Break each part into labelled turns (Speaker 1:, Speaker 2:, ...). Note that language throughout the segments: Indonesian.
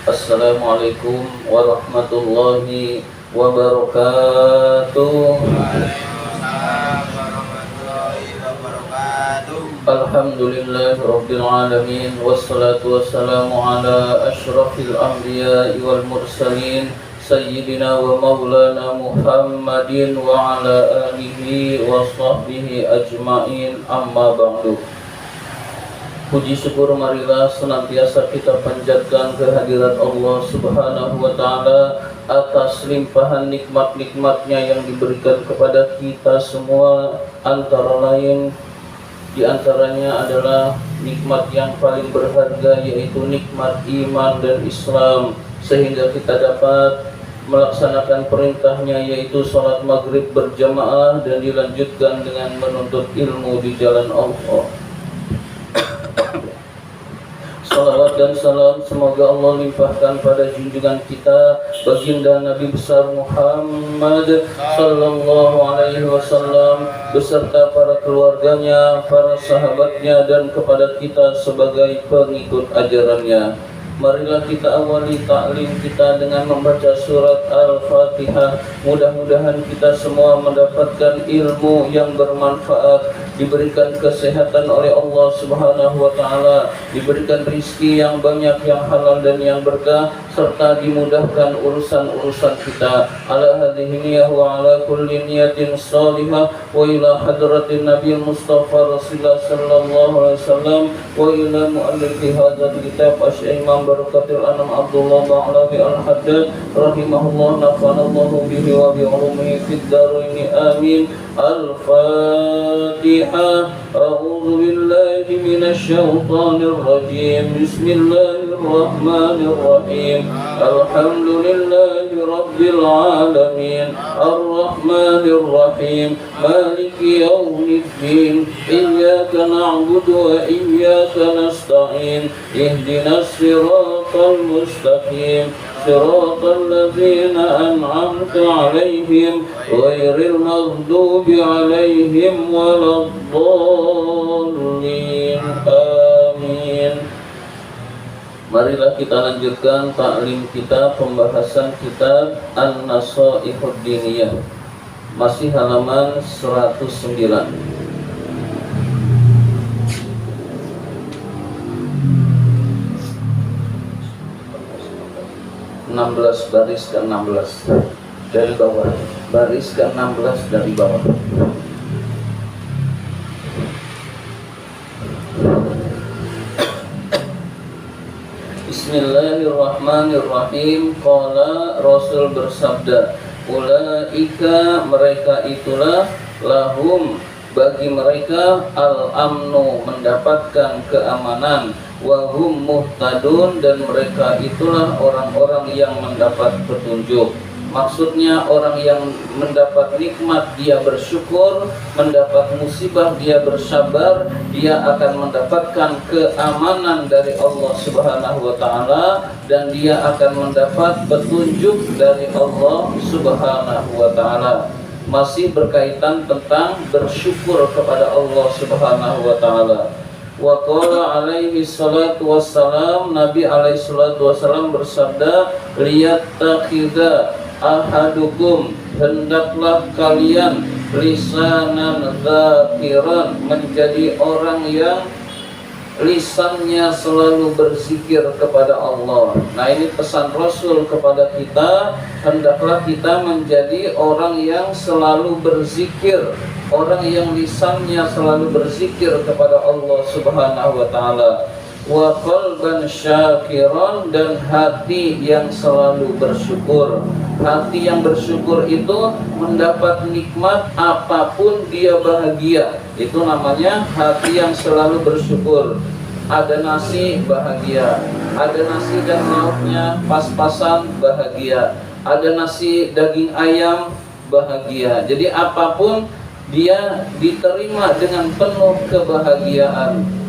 Speaker 1: Assalamualaikum warahmatullahi wabarakatuh. Alhamdulillahi rabbil alamin, wassalatu wassalamu ala asyrafil anbiya'i wal mursalin sayyidina wa maulana Muhammadin wa ala alihi wa sahbihi ajma'in, amma ba'du. Puji syukur marilah senantiasa kita panjatkan kehadirat Allah Subhanahu wa ta'ala atas limpahan nikmat-nikmatnya yang diberikan kepada kita semua. Antara lain diantaranya adalah nikmat yang paling berharga, yaitu nikmat iman dan Islam, sehingga kita dapat melaksanakan perintahnya, yaitu sholat maghrib berjamaah dan dilanjutkan dengan menuntut ilmu di jalan Allah. Salawat dan salam semoga Allah limpahkan pada junjungan kita baginda Nabi besar Muhammad sallallahu alaihi wasallam beserta para keluarganya, para sahabatnya, dan kepada kita sebagai pengikut ajarannya. Marilah kita awali taklim kita dengan membaca surat Al-Fatihah. Mudah-mudahan kita semua mendapatkan ilmu yang bermanfaat, diberikan kesehatan oleh Allah Subhanahu wa ta'ala, diberikan rizki yang banyak, yang halal dan yang berkah, serta dimudahkan urusan-urusan kita. Ala hadhihi niyah wa ala kulli niyatin salihah wa ila hadratin Nabi Mustafa Rasulullah sallallahu alaihi wasallam wa ila mu'allifi hadzal kitab Imam Barakatul Anam Abdullah Ba'alawi Al-Haddad rahimahullah, nafa'anallahu bihi wa bi'ulumihi fid daraini amin. Al-Fatihah. A'udzu billahi minasy syaithanir rajim. Bismillahirrahmanirrahim. Alhamdulillahi rabbil alamin. Ar-Rahmanir Rahim. Maliki yaumiddin. Iyyaka na'budu wa iyyaka nasta'in. Ihdinas siratal mustaqim. صراط الذين أنعمت عليهم غير المغضوب عليهم ولا الضالين آمين. Marilah kita lanjutkan taklim kita, pembahasan kitab An-Nasaihud Diniyah, masih halaman 109. 16 baris ke 16 dari bawah, baris ke 16 dari bawah. Bismillahirrahmanirrahim. Qala, Rasul bersabda, ulaika, mereka itulah, lahum, bagi mereka, al-amnu, mendapatkan keamanan, wahum muhtadun, dan mereka itulah orang-orang yang mendapat petunjuk. Maksudnya orang yang mendapat nikmat dia bersyukur, mendapat musibah dia bersabar, dia akan mendapatkan keamanan dari Allah Subhanahu wa ta'ala, dan dia akan mendapat petunjuk dari Allah Subhanahu wa ta'ala. Masih berkaitan tentang bersyukur kepada Allah Subhanahu wa ta'ala. Wa qala alaihi salatu wassalam, Nabi alaihi salatu wassalam bersabda, liyattakhidha ahadukum, hendaklah kalian lisanan dzakiran, menjadi orang yang lisannya selalu berzikir kepada Allah. Nah, ini pesan Rasul kepada kita, hendaklah kita menjadi orang yang selalu berzikir, orang yang lisannya selalu berzikir kepada Allah Subhanahu wa ta'ala. Wa qalban syakiran, dan hati yang selalu bersyukur. Hati yang bersyukur itu mendapat nikmat apapun dia bahagia. Itu namanya hati yang selalu bersyukur. Ada nasi bahagia, ada nasi dan lauknya pas-pasan bahagia, ada nasi daging ayam bahagia. Jadi apapun dia diterima dengan penuh kebahagiaan.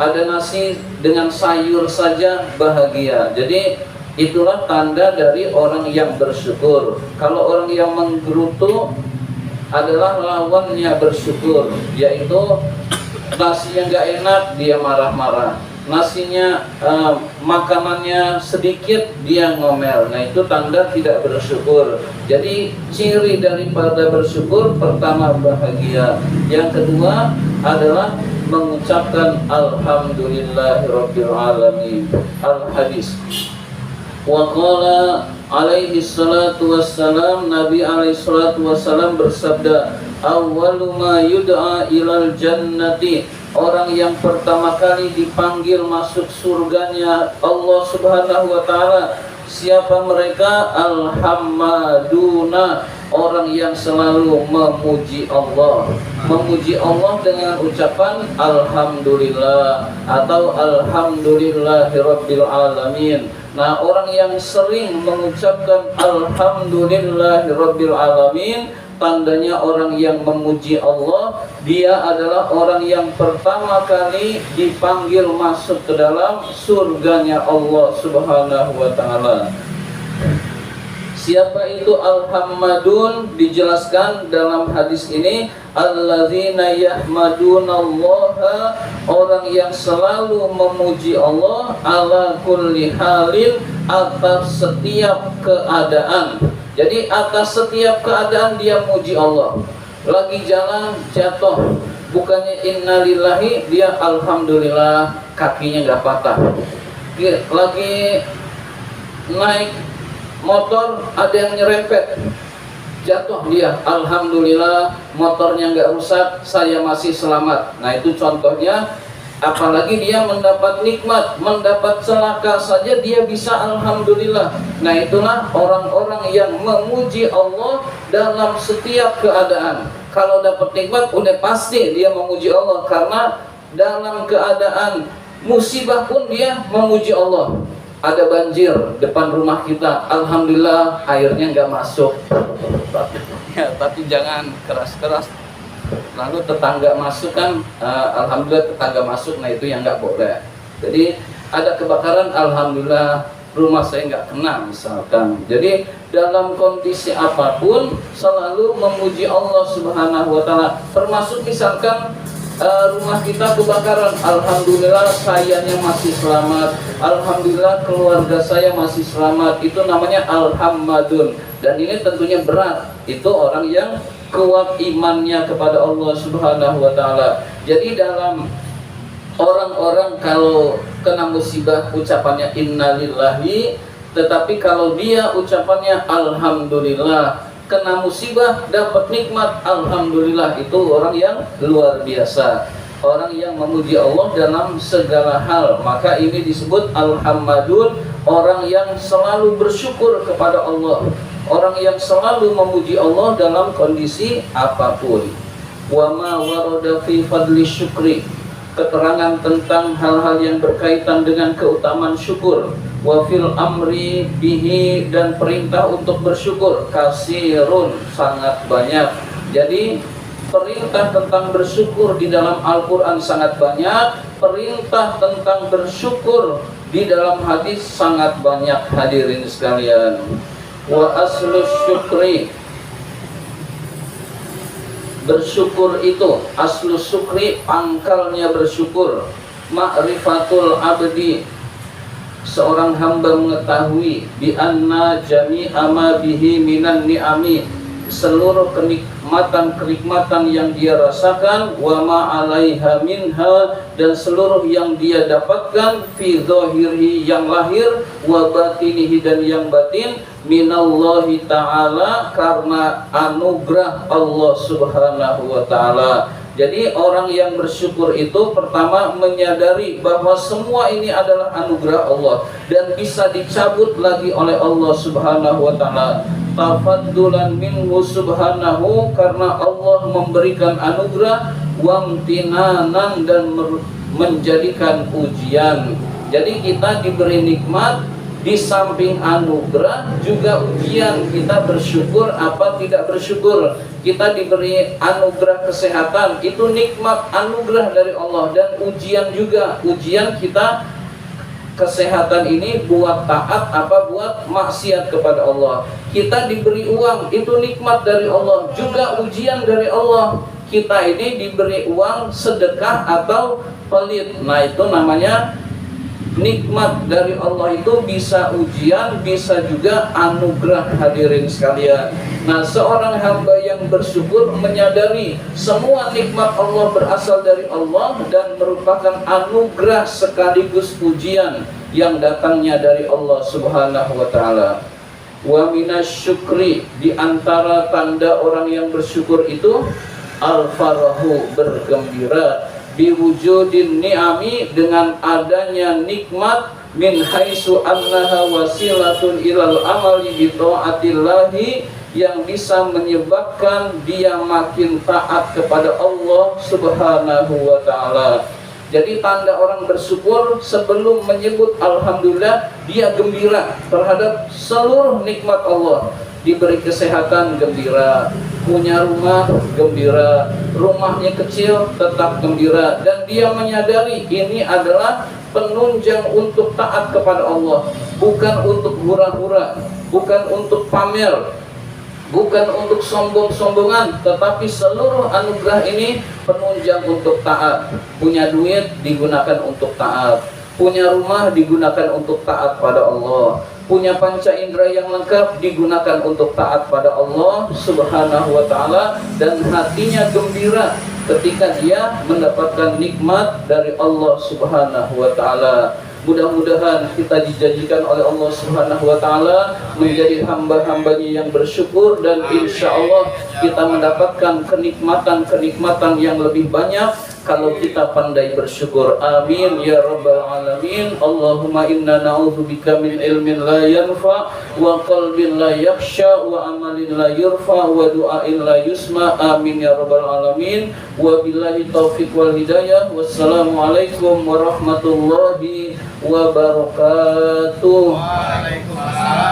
Speaker 1: Ada nasi dengan sayur saja bahagia. Jadi itulah tanda dari orang yang bersyukur. Kalau orang yang menggerutu adalah lawannya bersyukur, yaitu nasi yang gak enak dia marah-marah, nasinya, makanannya sedikit dia ngomel. Nah itu tanda tidak bersyukur. Jadi ciri daripada bersyukur, pertama bahagia, yang kedua adalah mengucapkan alhamdulillahirabbil alamin. Al-hadis. Wa qala alaihi salatu wassalam, Nabi alaihi salatu wassalam bersabda, awwalu ma yud'a ilal jannati, orang yang pertama kali dipanggil masuk surganya Allah Subhanahu wa taala, siapa mereka? Al-hammaduna, orang yang selalu memuji Allah. Memuji Allah dengan ucapan alhamdulillah atau alhamdulillahirabbil alamin. Nah, orang yang sering mengucapkan alhamdulillahirabbil alamin, tandanya orang yang memuji Allah, dia adalah orang yang pertama kali dipanggil masuk ke dalam surganya Allah Subhanahu wa taala. Siapa itu al-hammadun? Dijelaskan dalam hadis ini, alladzina yahmadunallaha, orang yang selalu memuji Allah, ala kulli halin, atas setiap keadaan. Jadi atas setiap keadaan dia muji Allah. Lagi jalan jatuh, bukannya innalillahi, dia alhamdulillah kakinya nggak patah. Lagi naik motor ada yang nyerempet, jatuh dia, alhamdulillah motornya nggak rusak, saya masih selamat. Nah itu contohnya. Apalagi dia mendapat nikmat, mendapat celaka saja dia bisa alhamdulillah. Nah itulah orang-orang yang memuji Allah dalam setiap keadaan. Kalau dapat nikmat udah pasti dia memuji Allah, karena dalam keadaan musibah pun dia memuji Allah. Ada banjir depan rumah kita, alhamdulillah airnya nggak masuk. Ya, tapi jangan keras-keras. Lalu tetangga masuk kan, alhamdulillah tetangga masuk, nah itu yang nggak boleh. Jadi ada kebakaran, alhamdulillah rumah saya nggak kena misalkan. Jadi dalam kondisi apapun selalu memuji Allah Subhanahu wa taala. Termasuk misalkan rumah kita kebakaran, alhamdulillah sayanya masih selamat, alhamdulillah keluarga saya masih selamat. Itu namanya alhammadun. Dan ini tentunya berat. Itu orang yang kuat imannya kepada Allah Subhanahu wa taala. Jadi dalam orang-orang kalau kena musibah ucapannya innalillahi, tetapi kalau dia ucapannya alhamdulillah, kena musibah dapat nikmat alhamdulillah, itu orang yang luar biasa. Orang yang memuji Allah dalam segala hal, maka ini disebut alhammadun, orang yang selalu bersyukur kepada Allah, orang yang selalu memuji Allah dalam kondisi apapun. Wa ma warada fi fadli syukri, keterangan tentang hal-hal yang berkaitan dengan keutamaan syukur. Wa fil amri bihi, dan perintah untuk bersyukur, kasirun, sangat banyak. Jadi perintah tentang bersyukur di dalam Al-Quran sangat banyak, perintah tentang bersyukur di dalam hadis sangat banyak, hadirin sekalian. Wa aslus syukri, bersyukur itu, aslus syukri, pangkalnya bersyukur, ma'rifatul abdi, seorang hamba mengetahui, bi anna jami'a ma bihi minan ni'ami, seluruh kenikmatan yang dia rasakan, wa ma 'alaiha minha, dan seluruh yang dia dapatkan, fi dhahirihi, yang lahir, wa batinihi, dan yang batin, minallahi ta'ala, karena anugerah Allah Subhanahu wa ta'ala. Jadi orang yang bersyukur itu pertama menyadari bahwa semua ini adalah anugerah Allah dan bisa dicabut lagi oleh Allah Subhanahu wa ta'ala. Tafaddulan minhu subhanahu, karena Allah memberikan anugerah, wamtinanan, dan menjadikan ujian. Jadi kita diberi nikmat, di samping anugerah juga ujian. Kita bersyukur apa tidak bersyukur. Kita diberi anugerah kesehatan, itu nikmat anugerah dari Allah, dan ujian juga. Ujian kita kesehatan ini buat taat apa buat maksiat kepada Allah. Kita diberi uang, itu nikmat dari Allah, juga ujian dari Allah. Kita ini diberi uang sedekah atau pelit, nah itu namanya nikmat dari Allah itu bisa ujian, bisa juga anugerah hadirin sekalian. Nah, seorang hamba yang bersyukur menyadari semua nikmat Allah berasal dari Allah dan merupakan anugerah sekaligus ujian yang datangnya dari Allah Subhanahu wa taala. Wa minasyukri, di antara tanda orang yang bersyukur itu al-farahu, bergembira, biwujudin ni'ami, dengan adanya nikmat, min haitsu annaha wasilatun ilal amali bi taatillahi, yang bisa menyebabkan dia makin taat kepada Allah Subhanahu wa taala. Jadi tanda orang bersyukur sebelum menyebut alhamdulillah, dia gembira terhadap seluruh nikmat Allah. Diberi kesehatan, gembira. Punya rumah, gembira. Rumahnya kecil, tetap gembira. Dan dia menyadari ini adalah penunjang untuk taat kepada Allah, bukan untuk hura-hura, bukan untuk pamer, bukan untuk sombong-sombongan, tetapi seluruh anugerah ini penunjang untuk taat. Punya duit digunakan untuk taat, punya rumah digunakan untuk taat pada Allah, punya panca indera yang lengkap digunakan untuk taat pada Allah Subhanahu wa taala, dan hatinya gembira ketika dia mendapatkan nikmat dari Allah Subhanahu wa taala. Mudah-mudahan kita dijanjikan oleh Allah Subhanahu wa taala menjadi hamba-hambanya yang bersyukur, dan insya Allah kita mendapatkan kenikmatan-kenikmatan yang lebih banyak kalau kita pandai bersyukur. Amin ya rabbal alamin. Allahumma inna na'udzubika min ilmin la yanfa, wa qalbin la yakhsha, wa amalin la yurfa, wa du'ain la yusma. Amin ya rabbal alamin. Wa billahi taufiq wal hidayah. Wassalamualaikum warahmatullahi wabarakatuh.
Speaker 2: Waalaikumsalam.